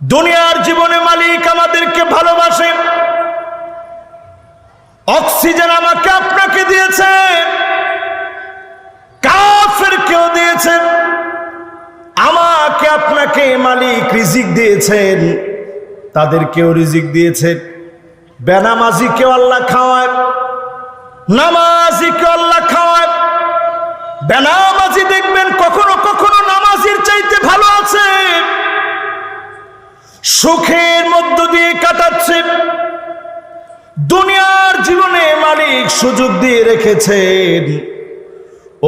দুনিয়ার জীবনে মালিক আমাদেরকে ভালোবাসে, অক্সিজেন আমাকে আপনাকে দিয়েছে, কাফেরকেও দিয়েছেন, আমাকে আপনাকে মালিক রিজিক দিয়েছেন, তাদেরকেও রিজিক দিয়েছেন। বেনামাজিকেও আল্লাহ খাওয়ায়, নামাজিকেও আল্লাহ খাওয়ায়। বেনামাজি দেখবেন কখনো কখনো নামাজির চাইতে ভালো আছে, সুখের মধ্য দিয়ে কাটাচ্ছে। দুনিয়ার জীবনে মালিক সুযোগ দিয়ে রেখেছেন,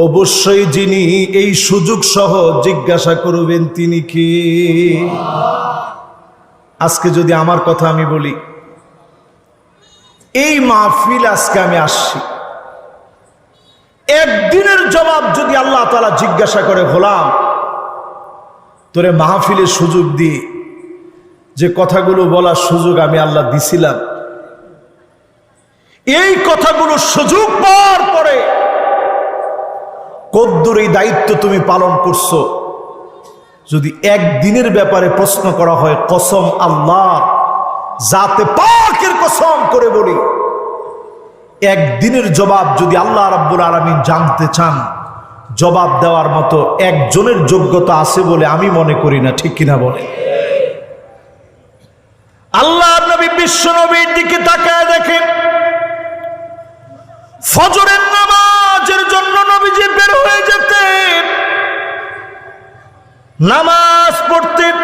অবশ্যই যিনি এই সুযোগ সহ জিজ্ঞাসা করবেন তিনি কি। আজকে যদি আমার কথা আমি বলি, এই মাহফিল আজকে আমি আসছি, একদিনের জবাব যদি আল্লাহ তাআলা জিজ্ঞাসা করে, গোলাম তোরে মাহফিলের সুযোগ দিয়ে যে কথাগুলো বলার সুযোগ আমি আল্লাহ দিছিলাম, এই কথাগুলো সুযোগ পাওয়ার পরে কদ্দুর এই দায়িত্ব তুমি পালন করছো, যদি একদিনের ব্যাপারে প্রশ্ন করা হয়, কসম আল্লাহ জাতে পাকের কসম করে বলি, একদিনের জবাব যদি আল্লাহ রাব্বুল আলামিন জানতে চান, জবাব দেওয়ার মতো একজনের যোগ্যতা আছে বলে আমি মনে করি না, ঠিক কিনা বলে? আল্লাহ নবী বিশ্ব নবীর দিকে তাকায় দেখেন, ফজরের নামাজের জন্য নবীজি বের হয়ে যেতেন, নামাজ পড়তেন,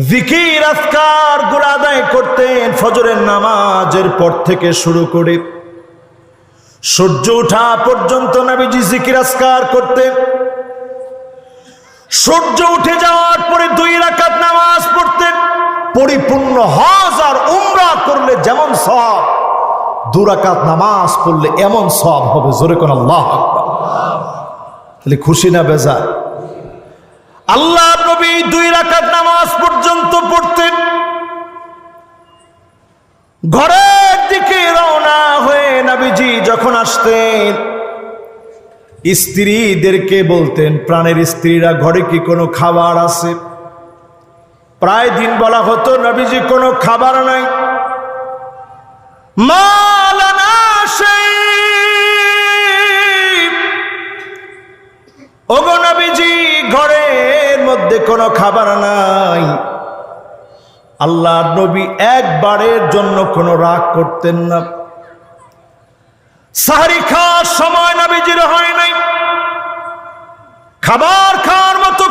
জিকির আজকার গুলো আদায় করতেন। ফজরের নামাজের পর থেকে শুরু করে সূর্য ওঠা পর্যন্ত নবীজি জিকির আজকার করতেন। সূর্য উঠে যাওয়ার পরে 2 রাকাত নামাজ পড়তেন। পরিপূর্ণ হজ আর উমরা করলে যেমন সওয়াব, 2 রাকাত নামাজ পড়লে এমন সওয়াব হবে। জোরে কোন আল্লাহু আকবার। তাহলে খুশি না বেজার? আল্লাহ নবী 2 রাকাত নামাজ পর্যন্ত পড়তেন। ঘরের দিকে রওনা হয়ে নবীজি যখন আসতেন, স্ত্রীদেরকে বলতেন, প্রাণের স্ত্রীরা ঘরে কি কোনো খাবার আছে? প্রায় দিন বলা হতো, নবীজি কোনো খাবার নাই। মালানা শাই, ওগো নবীজি ঘরের মধ্যে কোনো খাবার নাই। আল্লাহর নবী একবারের জন্য কোনো রাগ করতেন না। সাহরি খাওয়ার সময় নবীজির হয় নাই, খাবার খাওয়ার মতো